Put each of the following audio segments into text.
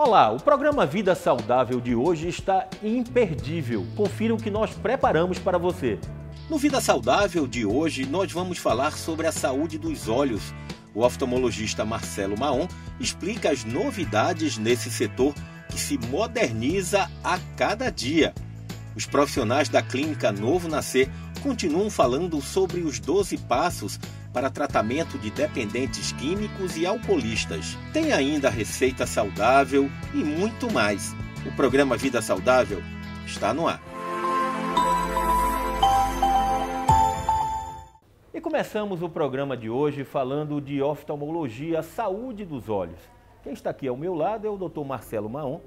Olá, o programa Vida Saudável de hoje está imperdível. Confira o que nós preparamos para você. No Vida Saudável de hoje, nós vamos falar sobre a saúde dos olhos. O oftalmologista Marcelo Maon explica as novidades nesse setor que se moderniza a cada dia. Os profissionais da Clínica Novo Nascer continuam falando sobre os 12 passos para tratamento de dependentes químicos e alcoolistas. Tem ainda receita saudável e muito mais. O programa Vida Saudável está no ar. E começamos o programa de hoje falando de oftalmologia, saúde dos olhos. Quem está aqui ao meu lado é o Dr. Marcelo Maon,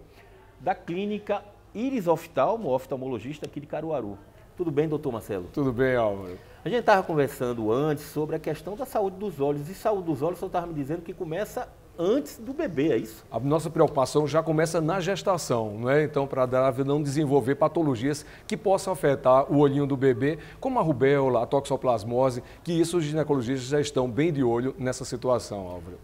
da Clínica Íris Oftalmo, oftalmologista aqui de Caruaru. Tudo bem, doutor Marcelo? Tudo bem, Álvaro. A gente estava conversando antes sobre a questão da saúde dos olhos. E saúde dos olhos, o senhor estava me dizendo que começa antes do bebê, é isso? A nossa preocupação já começa na gestação, não é? Então, para não desenvolver patologias que possam afetar o olhinho do bebê, como a rubéola, a toxoplasmose, que isso os ginecologistas já estão bem de olho nessa situação, Álvaro.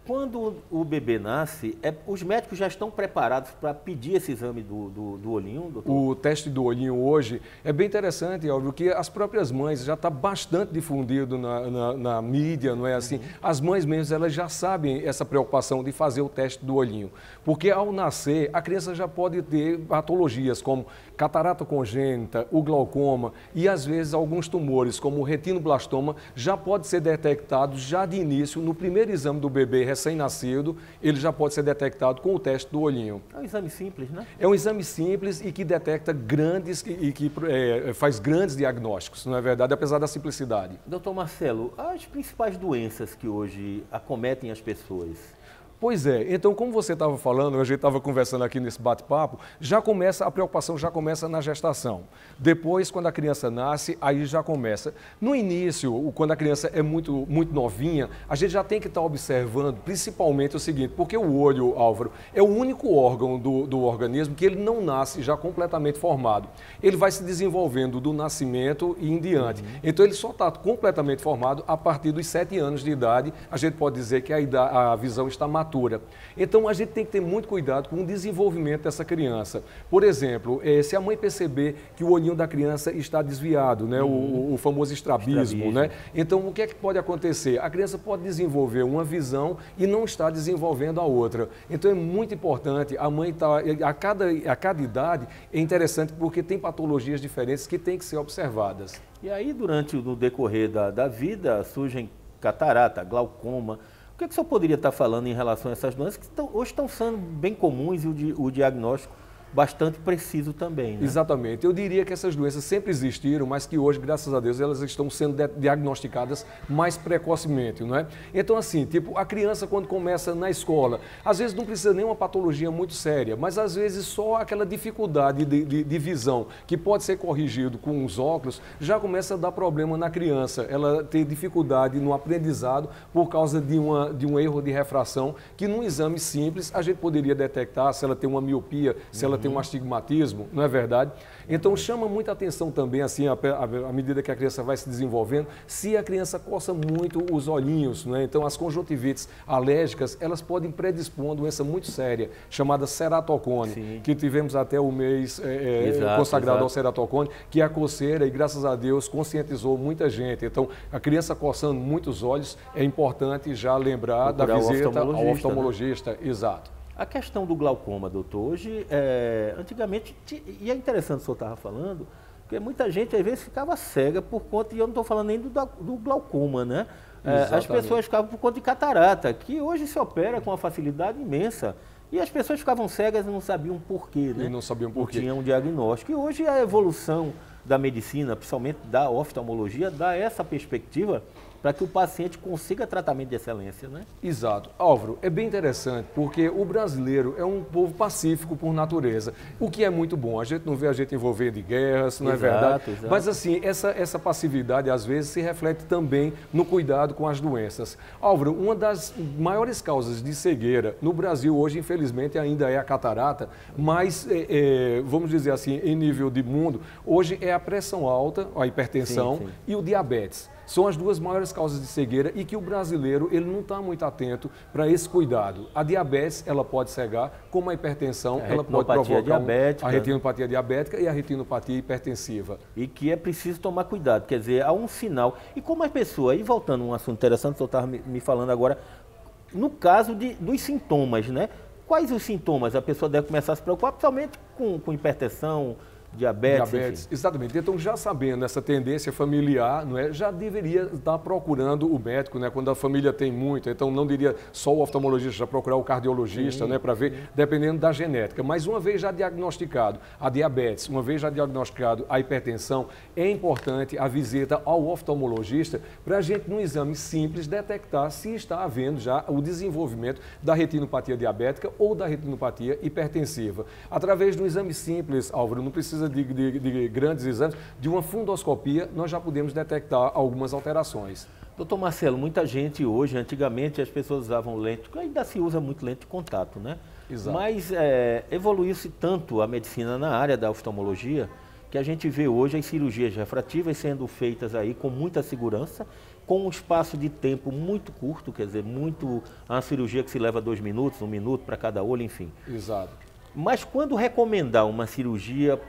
Quando o bebê nasce, os médicos já estão preparados para pedir esse exame do olhinho, doutor? O teste do olhinho hoje é bem interessante, Álvaro, que as próprias mães já está bastante difundido na mídia, não é assim? As mães mesmo, elas já sabem essa preocupação de fazer o teste do olhinho, porque ao nascer, a criança já pode ter patologias como catarata congênita, o glaucoma e às vezes alguns tumores, como o retinoblastoma, já pode ser detectado já de início, no primeiro exame do bebê recém-nascido, ele já pode ser detectado com o teste do olhinho. É um exame simples, né? É um exame simples e que detecta grandes e que faz grandes diagnósticos, não é verdade? Apesar da simplicidade. Doutor Marcelo, as principais doenças que hoje acometem as pessoas? Pois é, então como você estava falando, a gente estava conversando aqui nesse bate-papo, a preocupação já começa na gestação. Depois, quando a criança nasce, aí já começa. No início, quando a criança é muito novinha, a gente já tem que estar observando principalmente o seguinte, porque o olho, Álvaro, é o único órgão do organismo que ele não nasce já completamente formado. Ele vai se desenvolvendo do nascimento e em diante. Então ele só está completamente formado a partir dos 7 anos de idade, a gente pode dizer que a visão está matura. Então, a gente tem que ter muito cuidado com o desenvolvimento dessa criança. Por exemplo, se a mãe perceber que o olhinho da criança está desviado, né? O famoso estrabismo, né? Então, o que é que pode acontecer? A criança pode desenvolver uma visão e não está desenvolvendo a outra. Então, é muito importante, a mãe a cada idade, é interessante porque tem patologias diferentes que têm que ser observadas. E aí, no decorrer da vida, surgem catarata, glaucoma. O que o senhor poderia estar falando em relação a essas doenças que hoje estão sendo bem comuns e o diagnóstico bastante preciso também, né? Exatamente. Eu diria que essas doenças sempre existiram, mas que hoje, graças a Deus, elas estão sendo diagnosticadas mais precocemente, não é? Então, assim, tipo, a criança quando começa na escola, às vezes não precisa nem uma patologia muito séria, mas às vezes só aquela dificuldade de visão, que pode ser corrigido com os óculos, já começa a dar problema na criança. Ela tem dificuldade no aprendizado por causa de um erro de refração, que num exame simples a gente poderia detectar se ela tem uma miopia, se ela tem um astigmatismo, não é verdade? Então chama muita atenção também, assim, à medida que a criança vai se desenvolvendo, se a criança coça muito os olhinhos, né? Então as conjuntivites alérgicas, elas podem predispor uma doença muito séria, chamada ceratocone, Sim. que tivemos até o mês consagrado ao ceratocone, que é a coceira e graças a Deus conscientizou muita gente. Então a criança coçando muitos olhos, é importante já lembrar da visita ao oftalmologista, né? Exato. A questão do glaucoma, doutor, hoje, antigamente, e é interessante o senhor estava falando, porque muita gente às vezes ficava cega por conta, e eu não estou falando nem do glaucoma, né? As pessoas ficavam por conta de catarata, que hoje se opera com uma facilidade imensa. E as pessoas ficavam cegas e não sabiam por quê, né? E não sabiam por quê. Não tinham um diagnóstico. E hoje a evolução da medicina, principalmente da oftalmologia, dá essa perspectiva para que o paciente consiga tratamento de excelência, né? Exato. Álvaro, é bem interessante porque o brasileiro é um povo pacífico por natureza, o que é muito bom. A gente não vê a gente envolvendo em guerras, não é verdade? Exato. Mas assim, essa passividade às vezes se reflete também no cuidado com as doenças. Álvaro, uma das maiores causas de cegueira no Brasil hoje, infelizmente, ainda é a catarata, mas vamos dizer assim, em nível de mundo, hoje é a pressão alta, a hipertensão e o diabetes. São as duas maiores causas de cegueira e que o brasileiro ele não está muito atento para esse cuidado. A diabetes, ela pode cegar, como a hipertensão, ela pode provocar a retinopatia diabética e a retinopatia hipertensiva. E que é preciso tomar cuidado, quer dizer, há um sinal. E como a pessoa, aí voltando a um assunto interessante, o senhor estava me falando agora, no caso dos sintomas, né? Quais os sintomas a pessoa deve começar a se preocupar, principalmente com hipertensão, diabetes. Exatamente. Então, já sabendo essa tendência familiar, não é, já deveria estar procurando o médico, né, quando a família tem muito. Então, não diria só o oftalmologista, já procurar o cardiologista, né, para ver, dependendo da genética. Mas uma vez já diagnosticado a diabetes, uma vez já diagnosticado a hipertensão, é importante a visita ao oftalmologista para a gente, num exame simples, detectar se está havendo já o desenvolvimento da retinopatia diabética ou da retinopatia hipertensiva. Através de um exame simples, Álvaro, não precisa de grandes exames, de uma fundoscopia, nós já podemos detectar algumas alterações. Doutor Marcelo, muita gente hoje, antigamente as pessoas usavam lente, ainda se usa muito lente de contato, né? Exato. Mas evoluiu-se tanto a medicina na área da oftalmologia, que a gente vê hoje as cirurgias refrativas sendo feitas aí com muita segurança, com um espaço de tempo muito curto, quer dizer, uma cirurgia que se leva 2 minutos, 1 minuto para cada olho, enfim. Exato. Mas quando recomendar uma cirurgia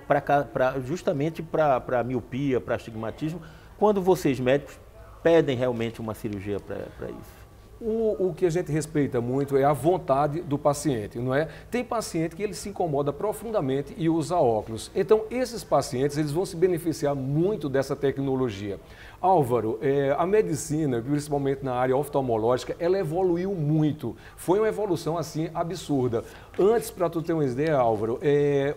justamente para miopia, para astigmatismo, quando vocês médicos pedem realmente uma cirurgia para isso? O que a gente respeita muito é a vontade do paciente, não é? Tem paciente que ele se incomoda profundamente e usa óculos. Então, esses pacientes eles vão se beneficiar muito dessa tecnologia. Álvaro, a medicina, principalmente na área oftalmológica, ela evoluiu muito. Foi uma evolução, assim, absurda. Antes, para tu ter uma ideia, Álvaro,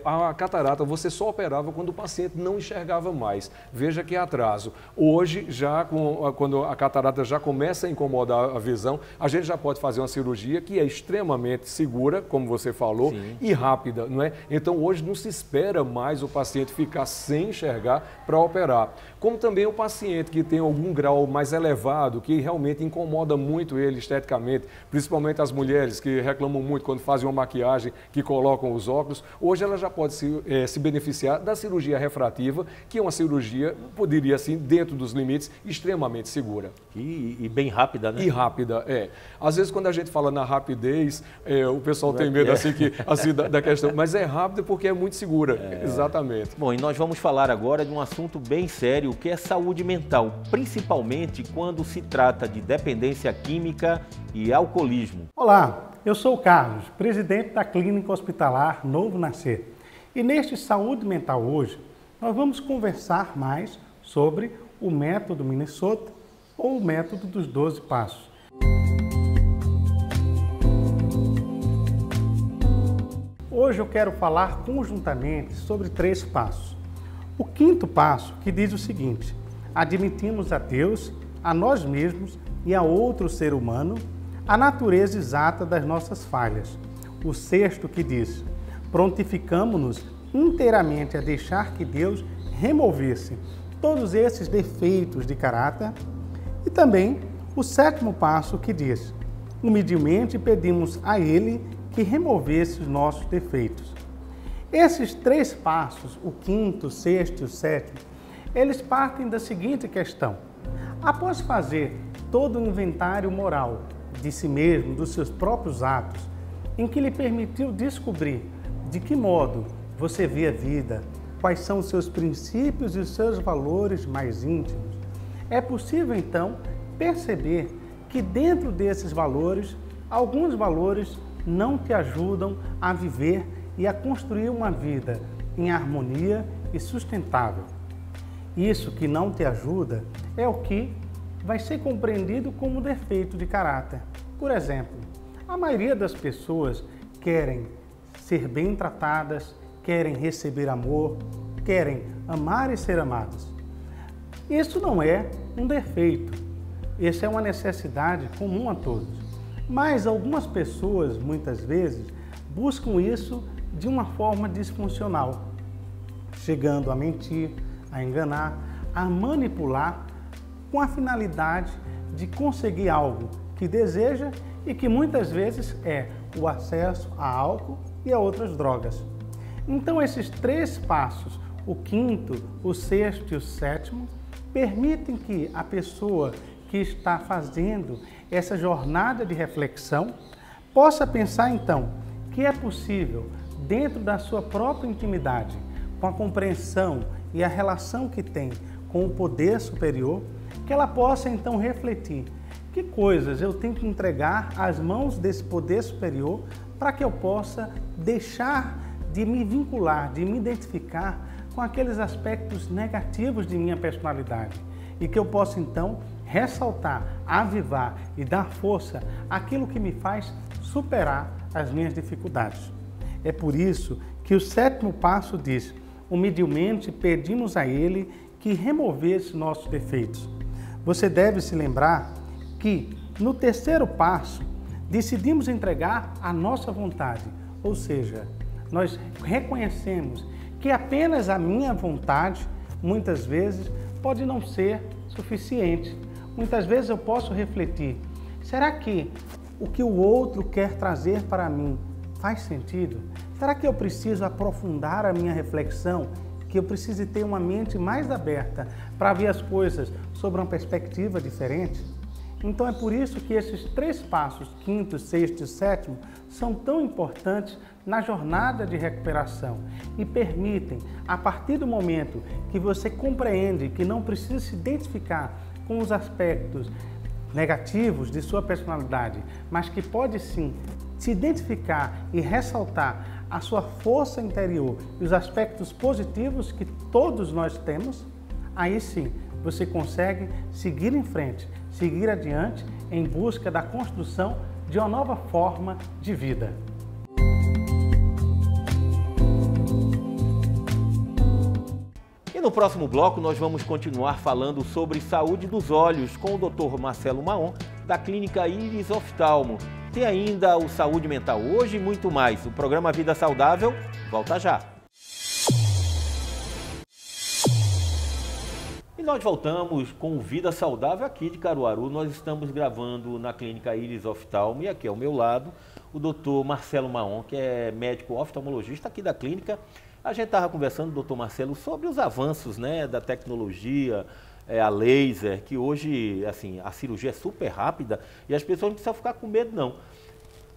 a catarata você só operava quando o paciente não enxergava mais. Veja que atraso. Hoje, já quando a catarata já começa a incomodar a visão, a gente já pode fazer uma cirurgia que é extremamente segura, como você falou, sim, e rápida, não é? Então, hoje não se espera mais o paciente ficar sem enxergar para operar. Como também o paciente que tem algum grau mais elevado, que realmente incomoda muito ele esteticamente, principalmente as mulheres que reclamam muito quando fazem uma maquiagem, que colocam os óculos, hoje ela já pode se beneficiar da cirurgia refrativa, que é uma cirurgia, poderia assim, dentro dos limites, extremamente segura. E bem rápida, né? E rápida, Às vezes quando a gente fala na rapidez, o pessoal tem medo assim, da questão, mas é rápida porque é muito segura, exatamente. Bom, e nós vamos falar agora de um assunto bem sério, que é saúde mental, principalmente quando se trata de dependência química e alcoolismo. Olá, eu sou o Carlos, presidente da Clínica Hospitalar Novo Nascer. E neste Saúde Mental hoje, nós vamos conversar mais sobre o método Minnesota ou o método dos 12 passos. Hoje eu quero falar conjuntamente sobre 3 passos. O 5º passo, que diz o seguinte: admitimos a Deus, a nós mesmos e a outro ser humano a natureza exata das nossas falhas. O 6º, que diz: prontificamo-nos inteiramente a deixar que Deus removesse todos esses defeitos de caráter. E também o 7º passo, que diz: humildemente pedimos a Ele que removesse os nossos defeitos. Esses 3 passos, o 5º, o 6º e o 7º, eles partem da seguinte questão: após fazer todo o inventário moral de si mesmo, dos seus próprios atos, em que lhe permitiu descobrir de que modo você vê a vida, quais são os seus princípios e os seus valores mais íntimos, é possível então perceber que dentro desses valores, alguns valores não te ajudam a viver e a construir uma vida em harmonia e sustentável. Isso que não te ajuda é o que vai ser compreendido como defeito de caráter. Por exemplo, a maioria das pessoas querem ser bem tratadas, querem receber amor, querem amar e ser amadas. Isso não é um defeito, isso é uma necessidade comum a todos. Mas algumas pessoas, muitas vezes, buscam isso de uma forma disfuncional, chegando a mentir, a enganar, a manipular, com a finalidade de conseguir algo que deseja e que muitas vezes é o acesso a álcool e a outras drogas. Então esses 3 passos, o 5º, o 6º e o 7º, permitem que a pessoa que está fazendo essa jornada de reflexão possa pensar então que é possível, dentro da sua própria intimidade, com a compreensão e a relação que tem com o poder superior, que ela possa então refletir que coisas eu tenho que entregar às mãos desse poder superior para que eu possa deixar de me vincular, de me identificar com aqueles aspectos negativos de minha personalidade e que eu possa então ressaltar, avivar e dar força àquilo que me faz superar as minhas dificuldades. É por isso que o 7º passo diz: humildemente pedimos a Ele que removesse nossos defeitos. Você deve se lembrar que no 3º passo decidimos entregar a nossa vontade, ou seja, nós reconhecemos que apenas a minha vontade, muitas vezes, pode não ser suficiente. Muitas vezes eu posso refletir, será que o que o outro quer trazer para mim faz sentido? Será que eu preciso aprofundar a minha reflexão? Que eu preciso ter uma mente mais aberta para ver as coisas sob uma perspectiva diferente? Então é por isso que esses 3 passos, 5º, 6º e 7º, são tão importantes na jornada de recuperação e permitem, a partir do momento que você compreende que não precisa se identificar com os aspectos negativos de sua personalidade, mas que pode sim se identificar e ressaltar a sua força interior e os aspectos positivos que todos nós temos, aí sim você consegue seguir em frente, seguir adiante em busca da construção de uma nova forma de vida. E no próximo bloco nós vamos continuar falando sobre saúde dos olhos com o Dr. Marcelo Maon, da Clínica Íris Oftalmo. Tem ainda o Saúde Mental hoje e muito mais. O programa Vida Saudável volta já. E nós voltamos com o Vida Saudável aqui de Caruaru. Nós estamos gravando na Clínica Íris Oftalmo e aqui ao meu lado o Dr. Marcelo Maon, que é médico oftalmologista aqui da clínica. A gente estava conversando, doutor Marcelo, sobre os avanços, né, da tecnologia, a laser, que hoje, assim, a cirurgia é super rápida e as pessoas não precisam ficar com medo, não.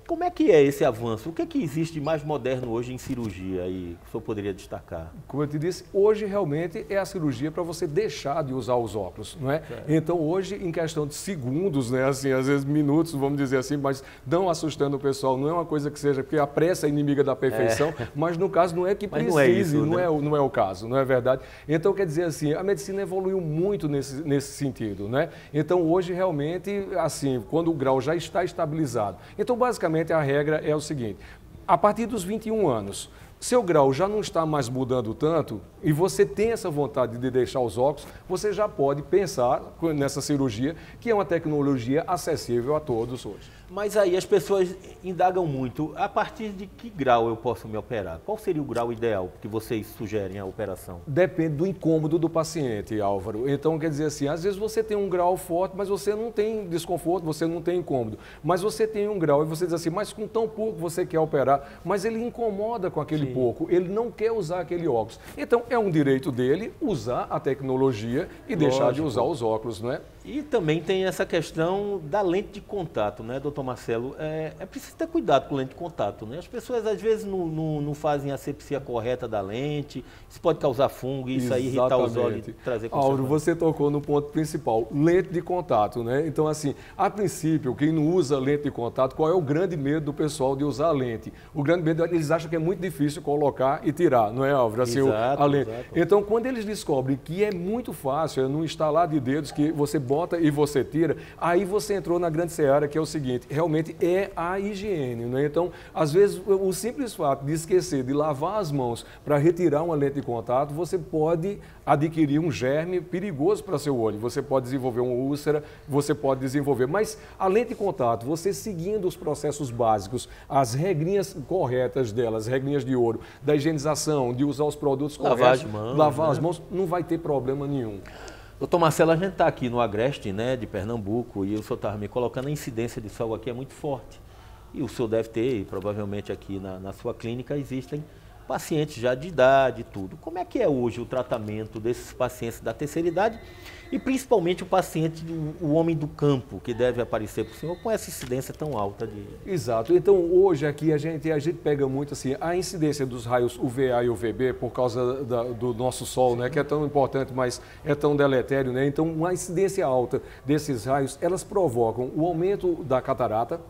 Como é que é esse avanço? O que é que existe de mais moderno hoje em cirurgia aí, que o senhor poderia destacar? Como eu te disse, hoje realmente é a cirurgia para você deixar de usar os óculos, não é? Certo. Então hoje, em questão de segundos, né, assim, às vezes minutos, vamos dizer assim, mas não assustando o pessoal, não é uma coisa que seja, porque a pressa é inimiga da perfeição, mas no caso não é que precise, não é isso, né? não é o caso, não é verdade? Então quer dizer assim, a medicina evoluiu muito nesse sentido, né? Então hoje realmente, assim, quando o grau já está estabilizado, então basicamente a regra é o seguinte: a partir dos 21 anos, seu grau já não está mais mudando tanto e você tem essa vontade de deixar os óculos, você já pode pensar nessa cirurgia, que é uma tecnologia acessível a todos hoje. Mas aí as pessoas indagam muito, a partir de que grau eu posso me operar? Qual seria o grau ideal que vocês sugerem a operação? Depende do incômodo do paciente, Álvaro. Então, quer dizer assim, às vezes você tem um grau forte, mas você não tem desconforto, você não tem incômodo. Mas você tem um grau e você diz assim, mas com tão pouco você quer operar, mas ele incomoda com aquele pouco, ele não quer usar aquele óculos. Então, é um direito dele usar a tecnologia e deixar de usar os óculos, não é? E também tem essa questão da lente de contato, né, doutor Marcelo? É preciso ter cuidado com lente de contato, né? As pessoas às vezes não fazem a asepsia correta da lente, isso pode causar fungo, isso aí irritar os olhos e trazer consequências. Auro, você tocou no ponto principal, lente de contato, né? Então assim, a princípio, quem não usa lente de contato, qual é o grande medo do pessoal de usar a lente? O grande medo, eles acham que é muito difícil colocar e tirar, não é, Álvaro? Assim, a lente. Exato. Então, quando eles descobrem que é muito fácil, é num estalar de dedos que você bota e você tira, aí você entrou na grande seara, que é o seguinte, realmente é a higiene, né? Então, às vezes, o simples fato de esquecer de lavar as mãos para retirar uma lente de contato, você pode adquirir um germe perigoso para seu olho, você pode desenvolver uma úlcera, você pode desenvolver, mas a lente de contato, você seguindo os processos básicos, as regrinhas corretas delas, regrinhas de ouro, da higienização, de usar os produtos corretos, lavar as mãos, não vai ter problema nenhum. Doutor Marcelo, a gente está aqui no Agreste, né, de Pernambuco, e o senhor estava me colocando, a incidência de sol aqui é muito forte. E o senhor deve ter, e provavelmente aqui na sua clínica existem pacientes já de idade e tudo. Como é que é hoje o tratamento desses pacientes da terceira idade e principalmente o paciente, o homem do campo, que deve aparecer para o senhor com essa incidência tão alta de... Exato. Então, hoje aqui a gente pega muito assim, a incidência dos raios UVA e UVB por causa do nosso sol, né, que é tão importante, mas é tão deletério, né? Então, uma incidência alta desses raios, elas provocam o aumento da catarata,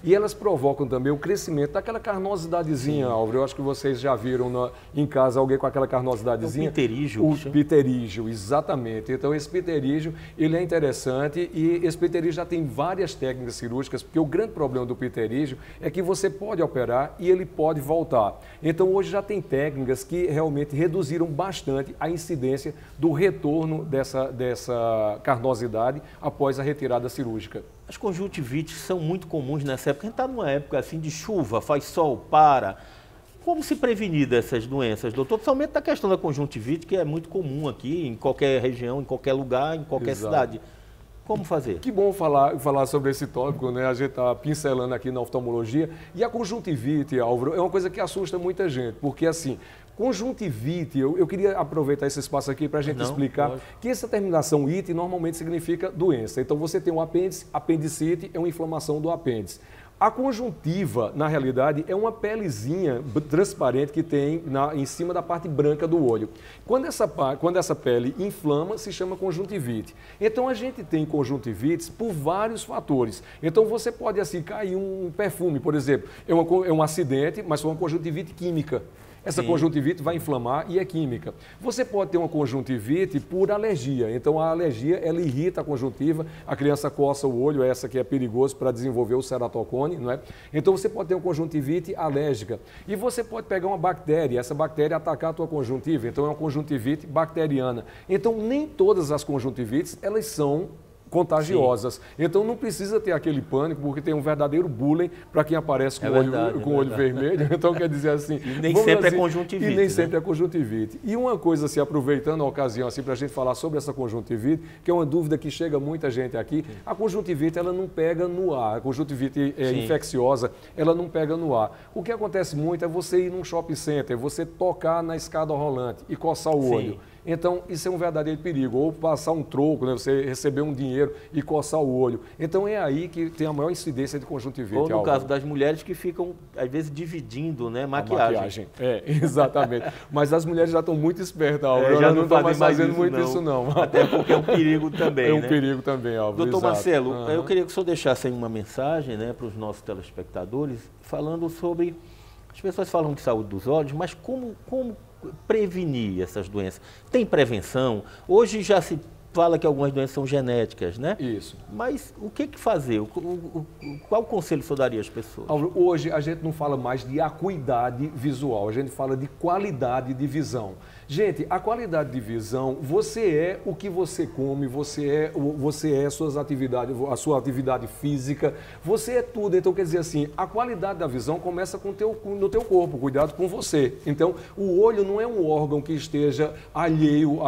e elas provocam também o crescimento daquela carnosidadezinha, Álvaro. Eu acho que vocês já viram em casa alguém com aquela carnosidadezinha. O pterígio. O pterígio, exatamente. Então, esse pterígio, ele é interessante e esse pterígio já tem várias técnicas cirúrgicas, porque o grande problema do pterígio é que você pode operar e ele pode voltar. Então, hoje já tem técnicas que realmente reduziram bastante a incidência do retorno dessa carnosidade após a retirada cirúrgica. As conjuntivites são muito comuns nessa época. A gente está numa época assim de chuva, faz sol, para. Como se prevenir dessas doenças, doutor? Principalmente da questão da conjuntivite, que é muito comum aqui, em qualquer região, em qualquer lugar, em qualquer cidade. Como fazer? Que bom falar sobre esse tópico, né? A gente está pincelando aqui na oftalmologia. E a conjuntivite, Álvaro, é uma coisa que assusta muita gente, porque assim, conjuntivite, eu queria aproveitar esse espaço aqui para a gente explicar que essa terminação ite normalmente significa doença. Então você tem um apêndice, apendicite é uma inflamação do apêndice. A conjuntiva, na realidade, é uma pelezinha transparente que tem em cima da parte branca do olho. Quando essa pele inflama, se chama conjuntivite. Então, a gente tem conjuntivites por vários fatores. Então, você pode, assim, cair um perfume, por exemplo. É um acidente, mas foi uma conjuntivite química. Essa conjuntivite vai inflamar e é química. Você pode ter uma conjuntivite por alergia. Então, a alergia, ela irrita a conjuntiva, a criança coça o olho, essa que é perigoso para desenvolver o ceratocone, não é? Então, você pode ter uma conjuntivite alérgica. E você pode pegar uma bactéria, essa bactéria atacar a tua conjuntiva. Então, é uma conjuntivite bacteriana. Então, nem todas as conjuntivites, elas são contagiosas. Então não precisa ter aquele pânico, porque tem um verdadeiro bullying para quem aparece com o olho vermelho. Então quer dizer assim... E nem sempre é conjuntivite. E nem sempre é conjuntivite. E uma coisa, assim, aproveitando a ocasião assim, para a gente falar sobre essa conjuntivite, que é uma dúvida que chega muita gente aqui, a conjuntivite ela não pega no ar. A conjuntivite infecciosa, ela não pega no ar. O que acontece muito é você ir num shopping center, você tocar na escada rolante e coçar o olho. Então, isso é um verdadeiro perigo. Ou passar um troco, né? Você receber um dinheiro e coçar o olho. Então, é aí que tem a maior incidência de conjuntivite. Ou no caso das mulheres que ficam, às vezes, dividindo, né? Maquiagem. Exatamente. Mas as mulheres já estão muito espertas, Álvaro. Já não estão mais fazendo muito isso, não. Até porque é um perigo também, É um perigo também, Álvaro. Doutor Marcelo, eu queria que o senhor deixasse aí uma mensagem, né, para os nossos telespectadores, falando sobre... As pessoas falam de saúde dos olhos, mas como prevenir essas doenças? Tem prevenção? Hoje já se fala que algumas doenças são genéticas, né? Isso. Mas o que fazer? Qual conselho o senhor daria às pessoas? Hoje a gente não fala mais de acuidade visual, a gente fala de qualidade de visão. Gente, a qualidade de visão, você é o que você come, você é suas atividades, a sua atividade física, você é tudo. Então, quer dizer assim, a qualidade da visão começa no teu corpo, cuidado com você. Então, o olho não é um órgão que esteja alheio,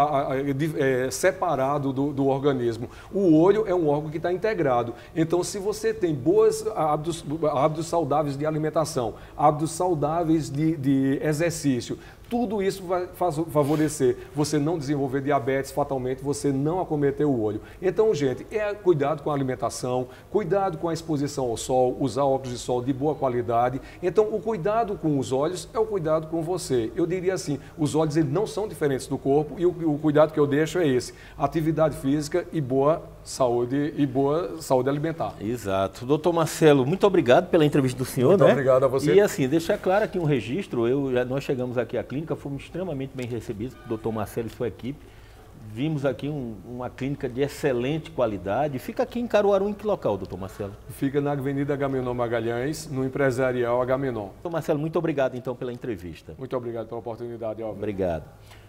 separado do organismo. O olho é um órgão que está integrado. Então, se você tem bons hábitos saudáveis de alimentação, hábitos saudáveis de exercício, tudo isso vai favorecer você não desenvolver diabetes, fatalmente você não acometer o olho. Então, gente, cuidado com a alimentação, cuidado com a exposição ao sol, usar óculos de sol de boa qualidade. Então, o cuidado com os olhos é o cuidado com você. Eu diria assim, os olhos eles não são diferentes do corpo e o cuidado que eu deixo é esse, atividade física e boa saúde alimentar. Exato. Doutor Marcelo, muito obrigado pela entrevista do senhor. Muito obrigado a você. E assim, deixar claro aqui um registro, nós chegamos aqui à clínica, fomos extremamente bem recebidos pelo doutor Marcelo e sua equipe. Vimos aqui uma clínica de excelente qualidade. Fica aqui em Caruaru, em que local, doutor Marcelo? Fica na Avenida Agamenon Magalhães, no Empresarial Agamenon. Doutor Marcelo, muito obrigado então pela entrevista. Muito obrigado pela oportunidade, Álvaro. Obrigado.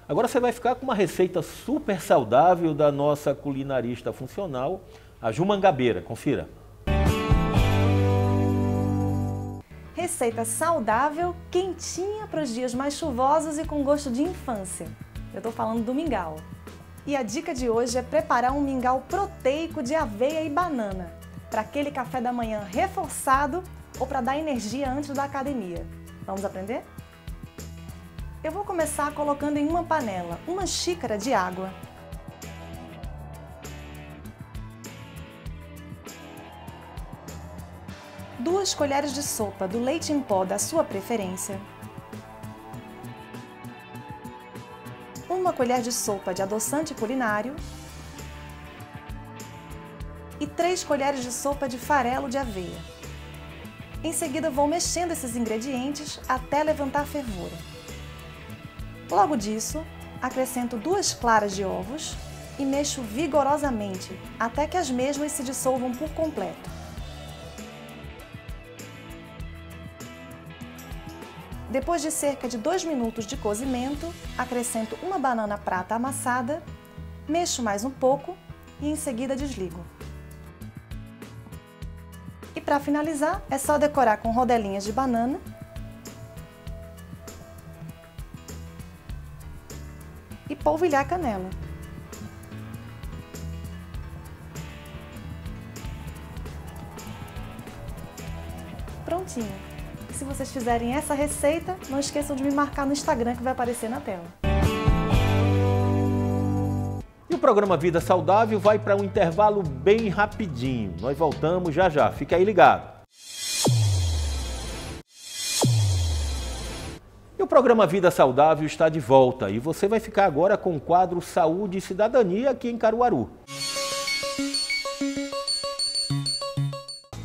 Agora você vai ficar com uma receita super saudável da nossa culinarista funcional, a Ju Mangabeira. Confira. Receita saudável, quentinha para os dias mais chuvosos e com gosto de infância. Eu estou falando do mingau. E a dica de hoje é preparar um mingau proteico de aveia e banana, para aquele café da manhã reforçado ou para dar energia antes da academia. Vamos aprender? Eu vou começar colocando em uma panela 1 xícara de água. Duas colheres de sopa do leite em pó da sua preferência. 1 colher de sopa de adoçante culinário. E 3 colheres de sopa de farelo de aveia. Em seguida, vou mexendo esses ingredientes até levantar a fervura. Logo disso, acrescento 2 claras de ovos e mexo vigorosamente até que as mesmas se dissolvam por completo. Depois de cerca de 2 minutos de cozimento, acrescento 1 banana prata amassada, mexo mais um pouco e em seguida desligo. E para finalizar, é só decorar com rodelinhas de banana e polvilhar a canela. Prontinho! E se vocês fizerem essa receita, não esqueçam de me marcar no Instagram que vai aparecer na tela. E o programa Vida Saudável vai para um intervalo bem rapidinho. Nós voltamos já já. Fica aí ligado. E o programa Vida Saudável está de volta e você vai ficar agora com o quadro Saúde e Cidadania aqui em Caruaru.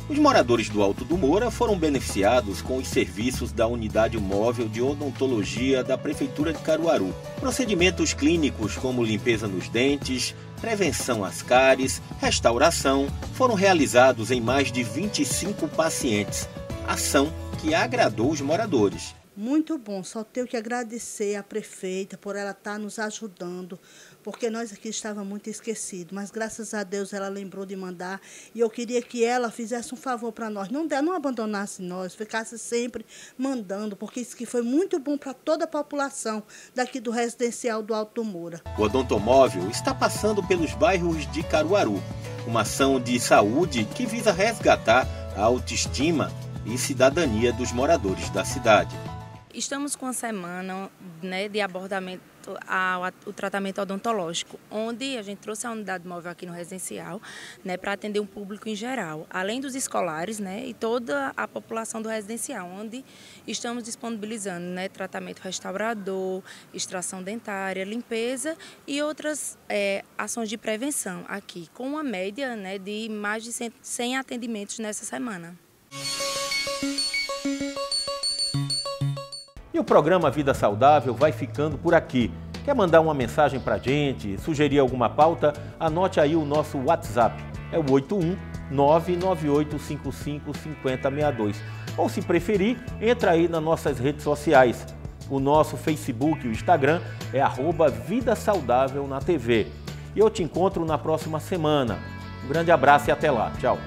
Os moradores do Alto do Moura foram beneficiados com os serviços da Unidade Móvel de Odontologia da Prefeitura de Caruaru. Procedimentos clínicos como limpeza nos dentes, prevenção às cáries, restauração, foram realizados em mais de 25 pacientes. Ação que agradou os moradores. Muito bom, só tenho que agradecer à prefeita por ela estar nos ajudando, porque nós aqui estávamos muito esquecidos, mas graças a Deus ela lembrou de mandar e eu queria que ela fizesse um favor para nós, não abandonasse nós, ficasse sempre mandando, porque isso aqui foi muito bom para toda a população daqui do residencial do Alto do Moura. O Odontomóvel está passando pelos bairros de Caruaru, uma ação de saúde que visa resgatar a autoestima e cidadania dos moradores da cidade. Estamos com a semana, de abordamento ao tratamento odontológico, onde a gente trouxe a unidade móvel aqui no residencial, para atender um público em geral, além dos escolares, e toda a população do residencial, onde estamos disponibilizando, tratamento restaurador, extração dentária, limpeza e outras ações de prevenção aqui, com uma média de mais de 100 atendimentos nessa semana. E o programa Vida Saudável vai ficando por aqui. Quer mandar uma mensagem para a gente, sugerir alguma pauta? Anote aí o nosso WhatsApp. É o 81998555062. Ou se preferir, entra aí nas nossas redes sociais. O nosso Facebook e o Instagram é @Vida Saudável na TV. E eu te encontro na próxima semana. Um grande abraço e até lá. Tchau.